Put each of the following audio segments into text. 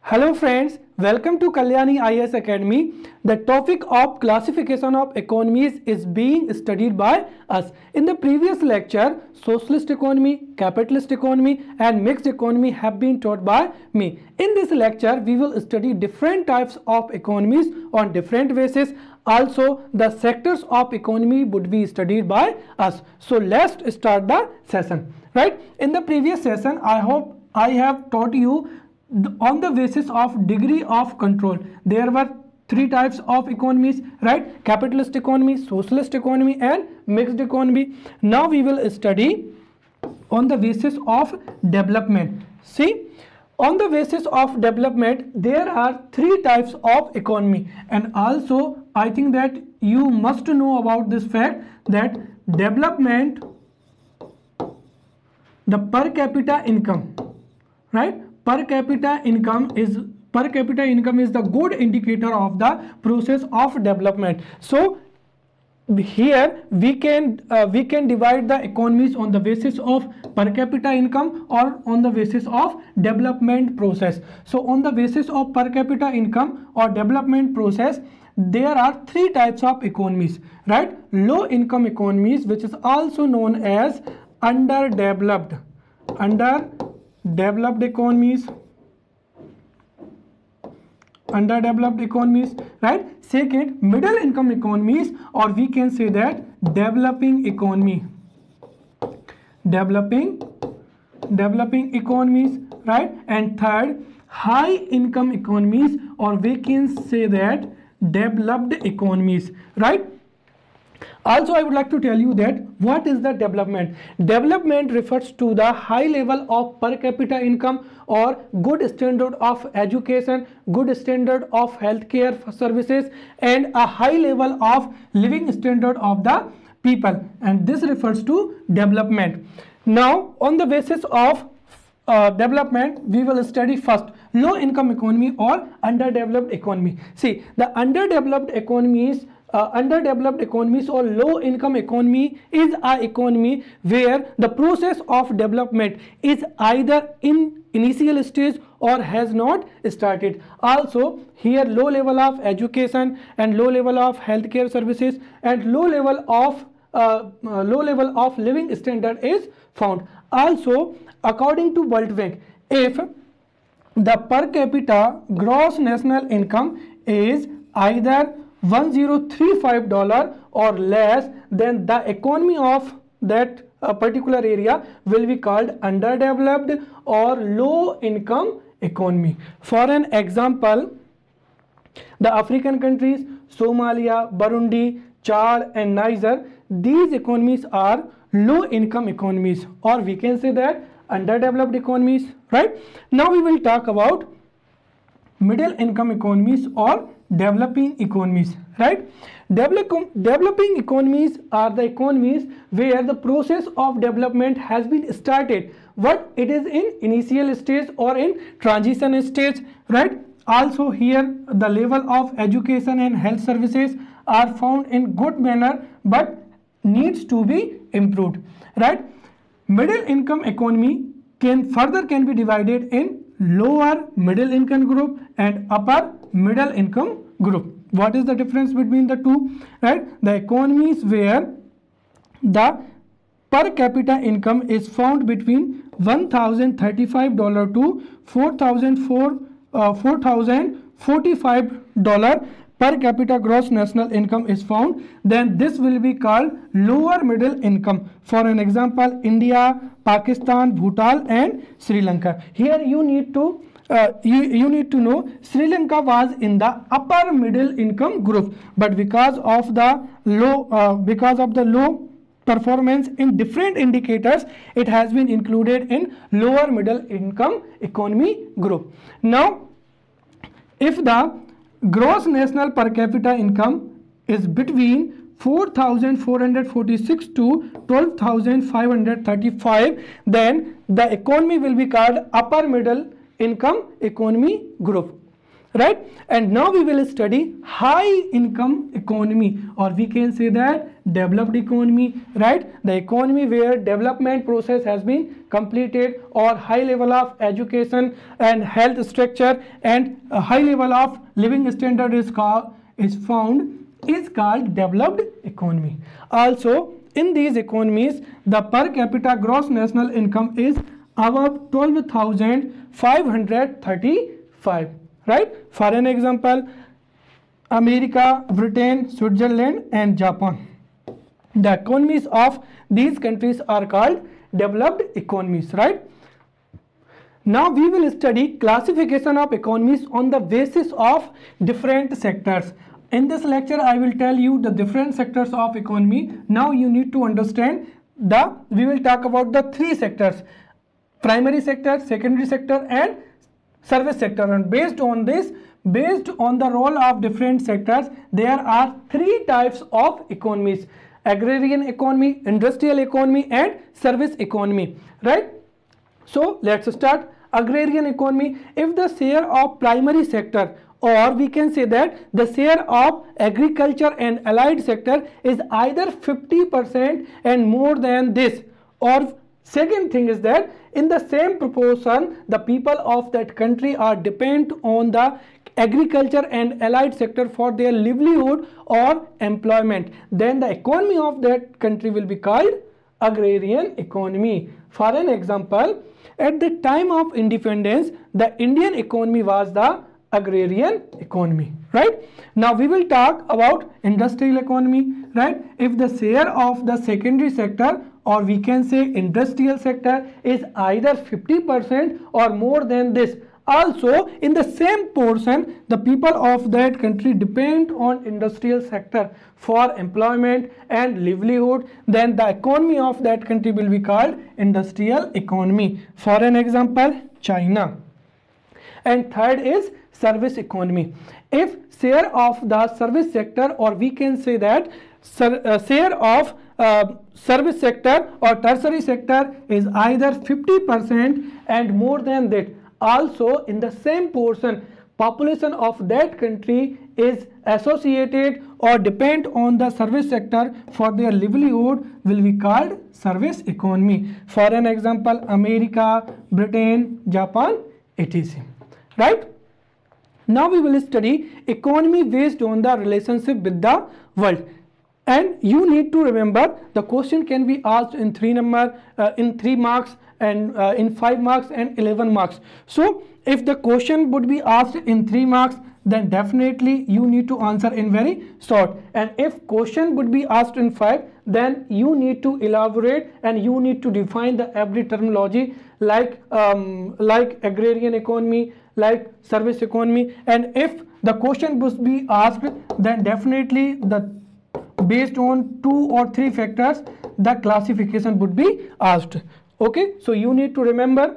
Hello friends, welcome to Kalyani IS Academy. The topic of classification of economies is being studied by us. In the previous lecture, socialist economy, capitalist economy and mixed economy have been taught by me. In this lecture, we will study different types of economies on different bases. Also, the sectors of economy would be studied by us. So let's start the session. Right? In the previous session, I hope I have taught you on the basis of degree of control. There were three types of economies, right? Capitalist economy, socialist economy and mixed economy. Now we will study on the basis of development. See, on the basis of development there are three types of economy, and also I think that you must know about this fact that development, the per capita income, right? Per capita income is the good indicator of the process of development. So here we can divide the economies on the basis of per capita income or on the basis of development process. So on the basis of per capita income or development process, there are three types of economies, right? Low income economies, which is also known as underdeveloped economies, right? Second, middle income economies, or we can say that developing economies, right? And third, high income economies, or we can say that developed economies, right? Also, I would like to tell you that what is the development? Development refers to the high level of per capita income or good standard of education, good standard of healthcare services, and a high level of living standard of the people, and this refers to development. Now, on the basis of development, we will study first low income economy or underdeveloped economy. See, the underdeveloped economies or low income economy is a economy where the process of development is either in initial stage or has not started. Also, here low level of education and low level of healthcare services and low level of living standard is found. Also, according to World Bank, if the per capita gross national income is either $1035 or less, then the economy of that particular area will be called underdeveloped or low income economy. For an example, the African countries Somalia, Burundi, Chad and Niger, these economies are low income economies, or we can say that underdeveloped economies, right? Now we will talk about middle income economies or developing economies, right? Developing economies are the economies where the process of development has been started, but it is in initial stage or in transition stage, right? Also, here the level of education and health services are found in good manner but needs to be improved, right? Middle income economy can be divided in lower middle income group and upper middle income group. What is the difference between the two, right? The economies where the per capita income is found between $1,035 to $4,045 per capita gross national income is found, then this will be called lower middle income. For an example, India, Pakistan, Bhutan and Sri Lanka. Here you need to know Sri Lanka was in the upper middle income group, but because of the low performance in different indicators, it has been included in lower middle income economy group. Now, if the gross national per capita income is between 4,446 to 12,535, then the economy will be called upper middle income economy group, right? And now we will study high income economy, or we can say that developed economy, right? The economy where development process has been completed, or high level of education and health structure and a high level of living standard is called developed economy. Also, in these economies, the per capita gross national income is above 12,535, right? For an example, America, Britain, Switzerland and Japan. The economies of these countries are called developed economies, right? Now we will study classification of economies on the basis of different sectors. In this lecture, I will tell you the different sectors of economy. Now you need to understand we will talk about the three sectors: primary sector, secondary sector and service sector. And based on this, based on the role of different sectors, there are three types of economies: agrarian economy, industrial economy and service economy, right? So let's start. Agrarian economy, if the share of primary sector, or we can say that the share of agriculture and allied sector is either 50% and more than this, or second thing is that in the same proportion the people of that country are dependent on the agriculture and allied sector for their livelihood or employment, then the economy of that country will be called agrarian economy. For an example, at the time of independence, the Indian economy was the agrarian economy, right? Now we will talk about industrial economy, right? If the share of the secondary sector, or we can say industrial sector, is either 50% or more than this, also in the same portion the people of that country depend on industrial sector for employment and livelihood, then the economy of that country will be called industrial economy. For an example, China. And third is service economy. If share of the service sector, or we can say that share of service sector or tertiary sector is either 50% and more than that, also in the same portion population of that country is associated or depend on the service sector for their livelihood, will be called service economy. For an example, America, Britain, Japan, etc. Right? Now we will study economy based on the relationship with the world. And you need to remember the question can be asked in 3 marks and in 5 marks and 11 marks. So if the question would be asked in 3 marks, then definitely you need to answer in very short. And if question would be asked in 5, then you need to elaborate and you need to define the every terminology like agrarian economy, like service economy. And if the question would be asked, then definitely based on 2 or 3 factors the classification would be asked. Okay, so you need to remember.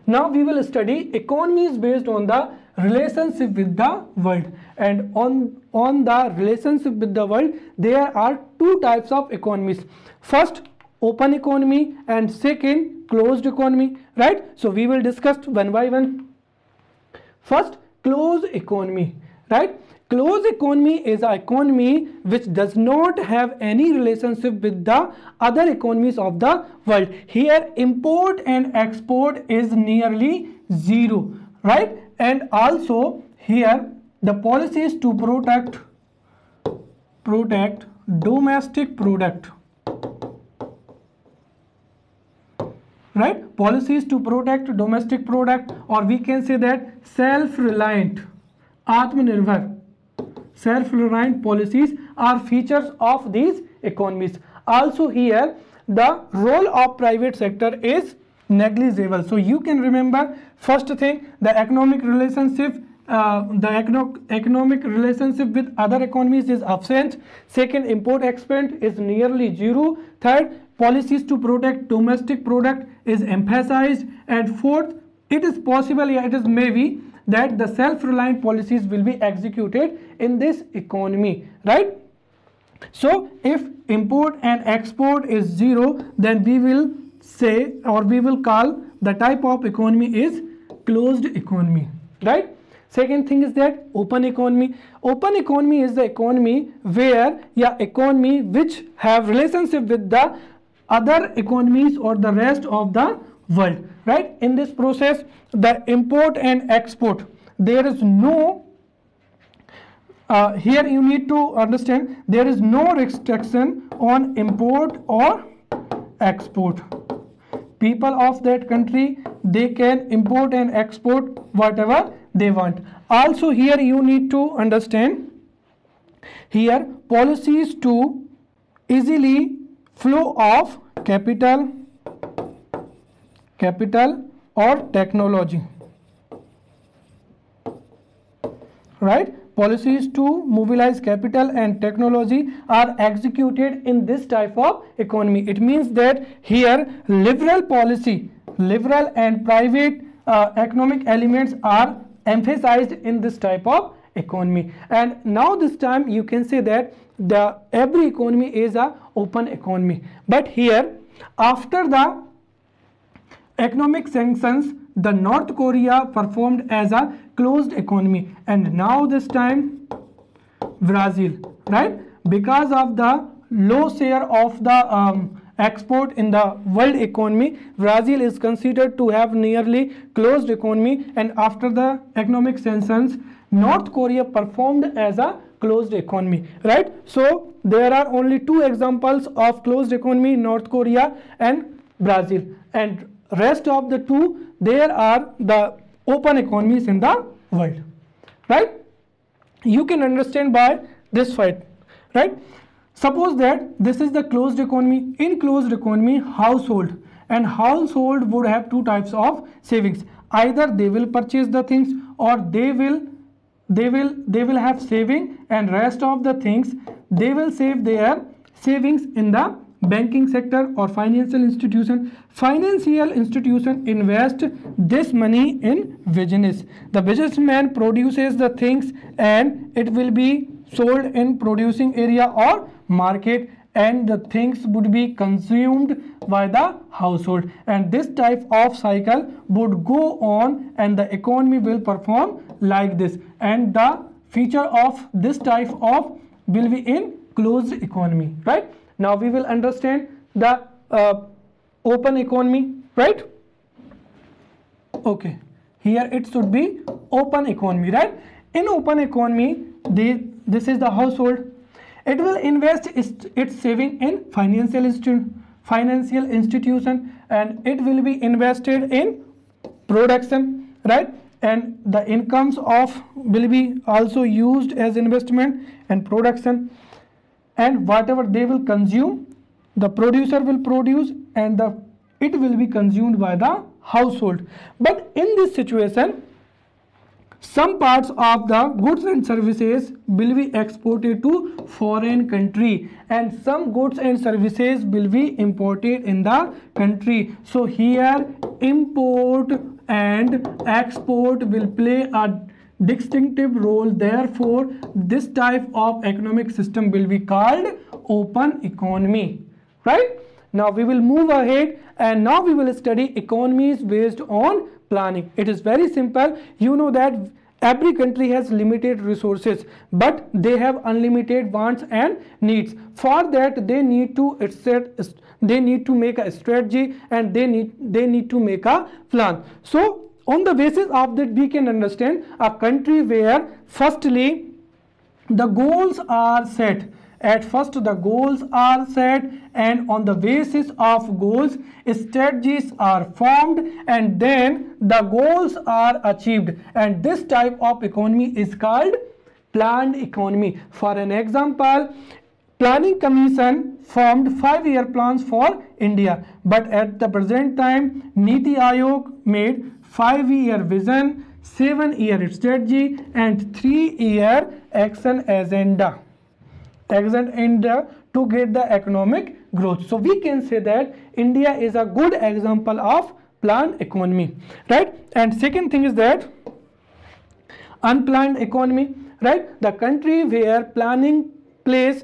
Now we will study economies based on the relationship with the world. And on the relationship with the world, there are 2 types of economies. First, open economy, and second, closed economy, right? So we will discuss one by one. First, closed economy, right? Closed economy is an economy which does not have any relationship with the other economies of the world. Here import and export is nearly zero, right? And also here the policy is to protect domestic product, right? Policy is to protect domestic product, or we can say that self-reliant, Atmanirbhar, self-reliant policies are features of these economies. Also here the role of private sector is negligible. So you can remember, first thing, the economic relationship with other economies is absent. Second, import export is nearly zero. Third, policies to protect domestic product is emphasized. And fourth, it is possible, it is maybe that the self-reliant policies will be executed in this economy, right? So if import and export is zero, then we will say, or we will call the type of economy is closed economy, right? Second thing is that open economy. Open economy is the economy where, economy which have relationship with the other economies or the rest of the world, right? In this process, the import and export, there is no here you need to understand, there is no restriction on import or export. People of that country, they can import and export whatever they want. Also here you need to understand, here policies to easily flow of capital or technology, right? Policies to mobilize capital and technology are executed in this type of economy. It means that here liberal policy, liberal and private economic elements are emphasized in this type of economy. And now this time you can say that every economy is a open economy. But here, after the economic sanctions, the North Korea performed as a closed economy, and now this time Brazil, right? Because of the low share of the export in the world economy, Brazil is considered to have nearly closed economy, and after the economic sanctions, North Korea performed as a closed economy, right? So there are only two examples of closed economy, North Korea and Brazil, and rest of the two, there are the open economies in the world, right? You can understand by this fight, right? Suppose that this is the closed economy. In closed economy, household would have two types of savings. Either they will purchase the things, or they will have saving, and rest of the things they will save their savings in the banking sector or financial institution. Financial institution invest this money in business. The businessman produces the things and it will be sold in producing area or market, and the things would be consumed by the household, and this type of cycle would go on, and the economy will perform like this, and the feature of this type of will be in closed economy, right? Now we will understand the open economy, right? Okay, here it should be open economy, right? In open economy, this is the household. It will invest its saving in financial institution, and it will be invested in production, right? And the incomes of will be also used as investment and production, and whatever they will consume, the producer will produce, and it will be consumed by the household. But in this situation, some parts of the goods and services will be exported to foreign country, and some goods and services will be imported in the country. So here import and export will play a distinctive role. Therefore this type of economic system will be called open economy, right? Now we will move ahead, and now we will study economies based on planning. It is very simple. You know that every country has limited resources, but they have unlimited wants and needs. For that they need to make a strategy, and they need to make a plan. So on the basis of that, we can understand a country where firstly the goals are set. At first the goals are set, and on the basis of goals strategies are formed, and then the goals are achieved, and this type of economy is called planned economy. For an example, Planning Commission formed 5-year plans for India, but at the present time Niti Aayog made 5-year vision, 7-year strategy, and 3-year action agenda to get the economic growth. So we can say that India is a good example of planned economy, right? And second thing is that unplanned economy, right? The country where planning plays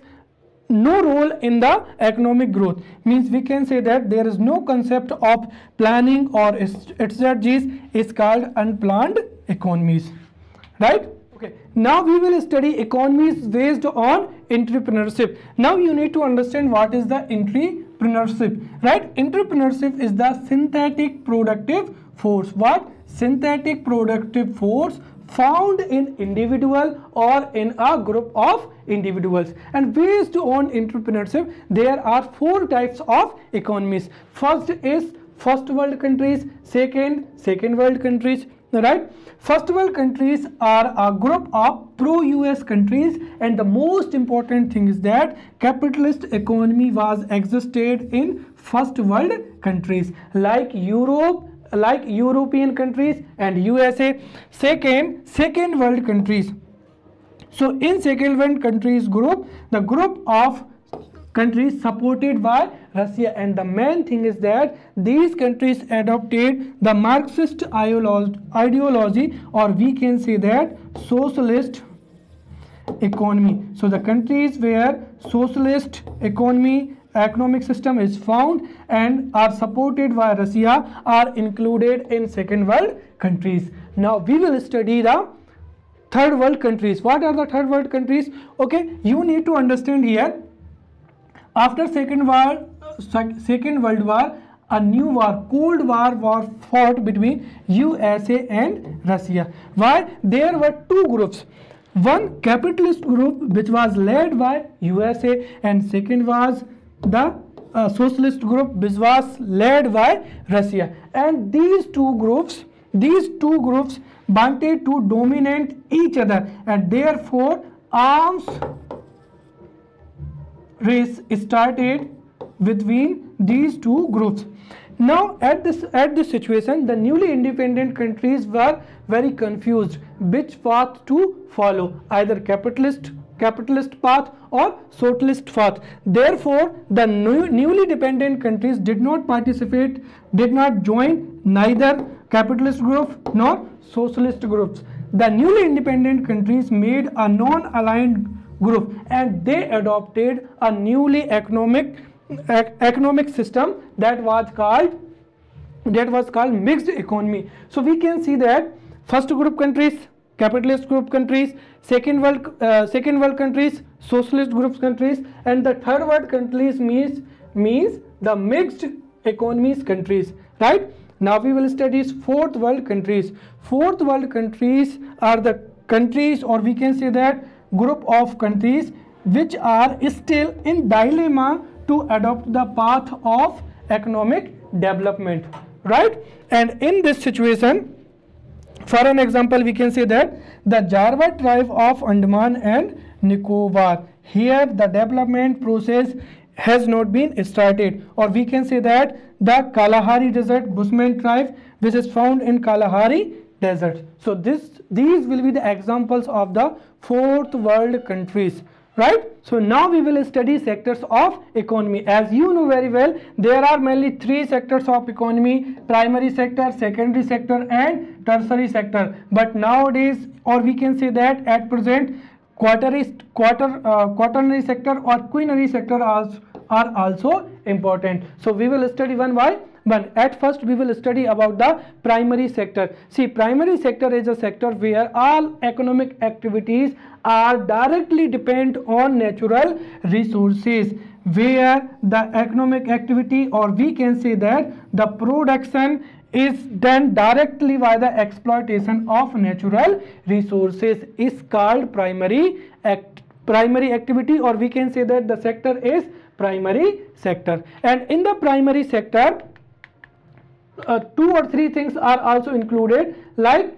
no role in the economic growth, means we can say that there is no concept of planning or strategies, is called unplanned economies, right? Okay, now we will study economies based on entrepreneurship. Now you need to understand what is the entrepreneurship, right? Entrepreneurship is the synthetic productive force. What? Synthetic productive force found in individual or in a group of individuals. And based on entrepreneurship, there are 4 types of economies. First is first world countries, second world countries, right? First world countries are a group of pro-US countries, and the most important thing is that capitalist economy was existed in first world countries like Europe, like European countries and USA. Second world countries. So in second world countries group, the group of countries supported by Russia, and the main thing is that these countries adopted the Marxist ideology, or we can say that socialist economy. So the countries where socialist economic system is found and are supported by Russia are included in second world countries. Now we will study the third world countries. What are the third world countries? Okay, you need to understand here. After Second World War, a new war, Cold War, was fought between USA and Russia. Why? There were 2 groups. One capitalist group which was led by USA, and second was the socialist group which was led by Russia. And these two groups wanted to dominate each other, and therefore arms race started between these 2 groups. Now at this situation, the newly independent countries were very confused which path to follow, either capitalist path or socialist path. Therefore the newly dependent countries did not join neither capitalist group nor socialist groups. The newly independent countries made a non-aligned group, and they adopted a newly economic system that was called mixed economy. So we can see that first group countries, capitalist group countries, second world countries, socialist group countries, and the third world countries means the mixed economies countries, right? Now we will study fourth world countries. Fourth world countries are the countries, or we can say that group of countries which are still in dilemma to adopt the path of economic development, right? And in this situation, for an example, we can say that the Jarva tribe of Andaman and Nicobar, here the development process has not been started, or we can say that the Kalahari Desert Bushman tribe which is found in Kalahari Desert. So these will be the examples of the fourth world countries, right? So now we will study sectors of economy. As you know very well, there are mainly 3 sectors of economy: primary sector, secondary sector, and tertiary sector. But nowadays, or we can say that at present, quaternary sector or quinary sector are also important. So we will study one by one. At first we will study about the primary sector. See, primary sector is a sector where all economic activities are directly depend on natural resources, where the economic activity, or we can say that the production, is done directly by the exploitation of natural resources, is called primary activity, or we can say that the sector is primary sector. And in the primary sector, 2 or 3 things are also included, like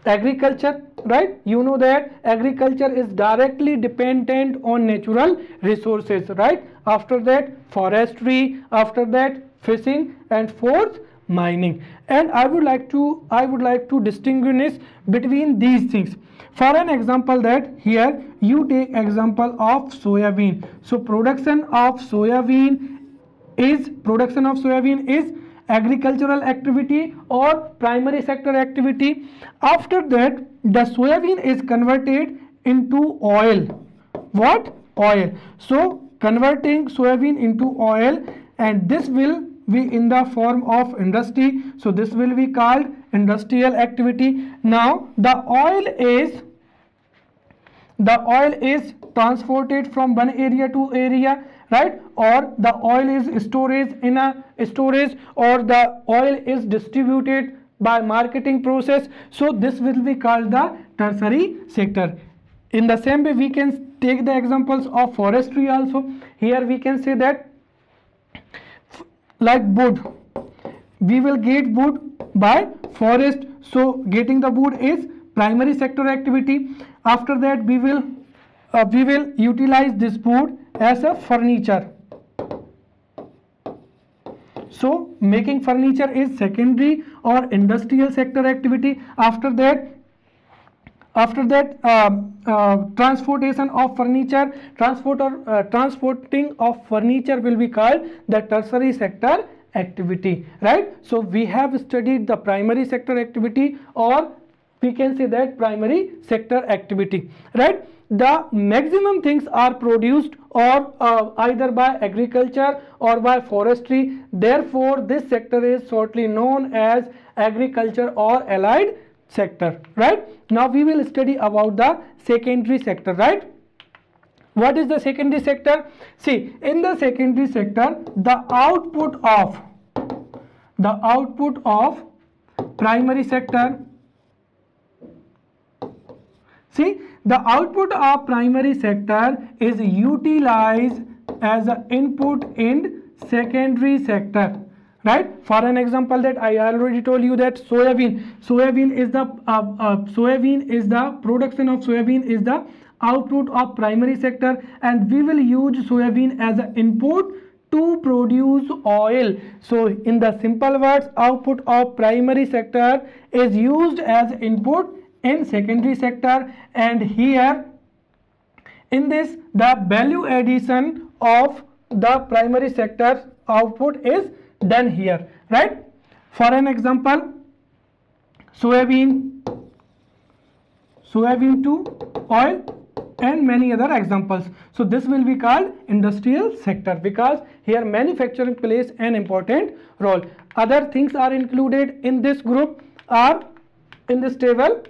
agriculture, right? You know that agriculture is directly dependent on natural resources, right? After that, forestry, after that, fishing, and fourth, mining. And I would like to distinguish between these things. For an example, that here you take example of soybean. So production of soybean is agricultural activity or primary sector activity. After that, the soybean is converted into oil. What? Oil. So converting soybean into oil, and this will be in the form of industry. So this will be called industrial activity. Now the oil is transported from one area to area, right? Or the oil is storage in a storage, or the oil is distributed by marketing process. So this will be called the tertiary sector. In the same way, we can take the examples of forestry also. Here we can say that like wood, we will get wood by forest. So getting the wood is primary sector activity. After that, we will utilize this wood as a furniture. So making furniture is secondary or industrial sector activity. After that, transportation of furniture, transporting of furniture will be called the tertiary sector activity, right? So we have studied the primary sector activity, or we can say that primary sector activity, right? The maximum things are produced or either by agriculture or by forestry. Therefore this sector is shortly known as agriculture or allied sector, right? Now we will study about the secondary sector, right? What is the secondary sector? See, in the secondary sector, the output of primary sector, see, the output of primary sector is utilized as an input in secondary sector, right? For an example, that I already told you that soybean is the production of soybean is the output of primary sector, and we will use soybean as an input to produce oil. So in the simple words, output of primary sector is used as input in secondary sector, and here in this the value addition of the primary sector output is done here, right? For an example, soybean to oil and many other examples. So this will be called industrial sector because here manufacturing plays an important role. Other things are included in this group are in this table,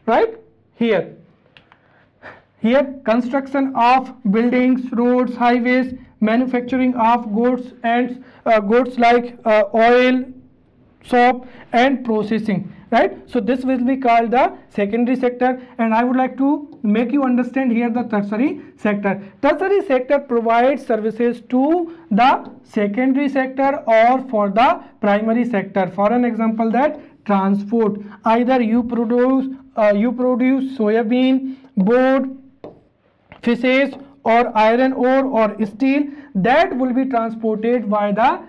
right? Here construction of buildings, roads, highways, manufacturing of goods and goods like oil, soap and processing, right? So this will be called the secondary sector, and I would like to make you understand here the tertiary sector. Tertiary sector provides services to the secondary sector or for the primary sector. For an example, that transport, either you produce soybean, board, fishes or iron ore or steel, that will be transported by the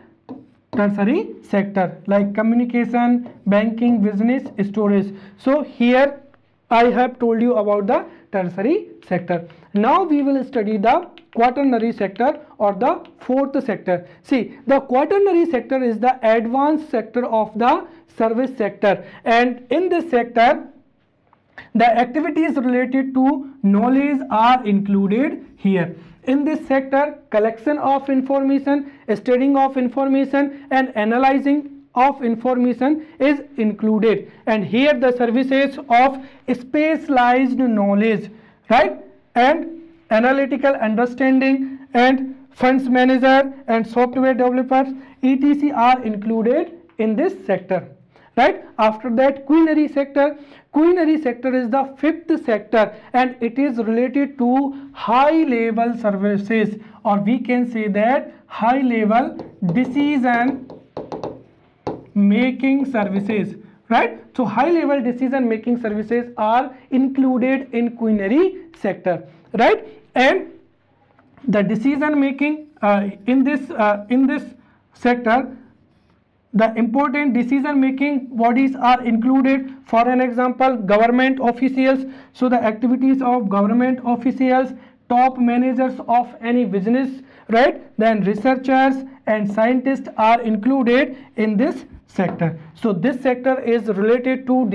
tertiary sector, like communication, banking, business, storage. So here I have told you about the tertiary sector. Now we will study the quaternary sector or the fourth sector. See, the quaternary sector is the advanced sector of the service sector, and in this sector the activities related to knowledge are included here. In this sector, collection of information, studying of information and analyzing of information is included, and here the services of specialized knowledge, right, and analytical understanding and funds manager and software developers etc are included in this sector, right? After that, quaternary sector is the fifth sector, and it is related to high level services, or we can say that high level decision making services, right? So high level decision making services are included in quaternary sector, right? And the decision making in this sector, the important decision making bodies are included. For an example, government officials, so the activities of government officials, top managers of any business, right? Then researchers and scientists are included in this sector. So this sector is related to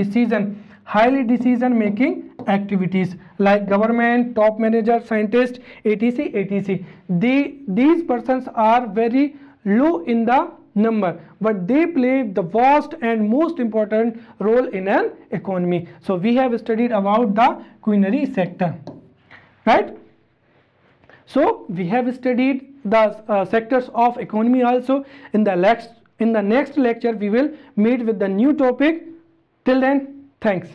highly decision making activities like government, top manager, scientist, etc. These persons are very low in the number, but they play the vast and most important role in an economy. So we have studied about the quinary sector, right? So we have studied the sectors of economy also. In the next lecture we will meet with the new topic. Till then, thanks.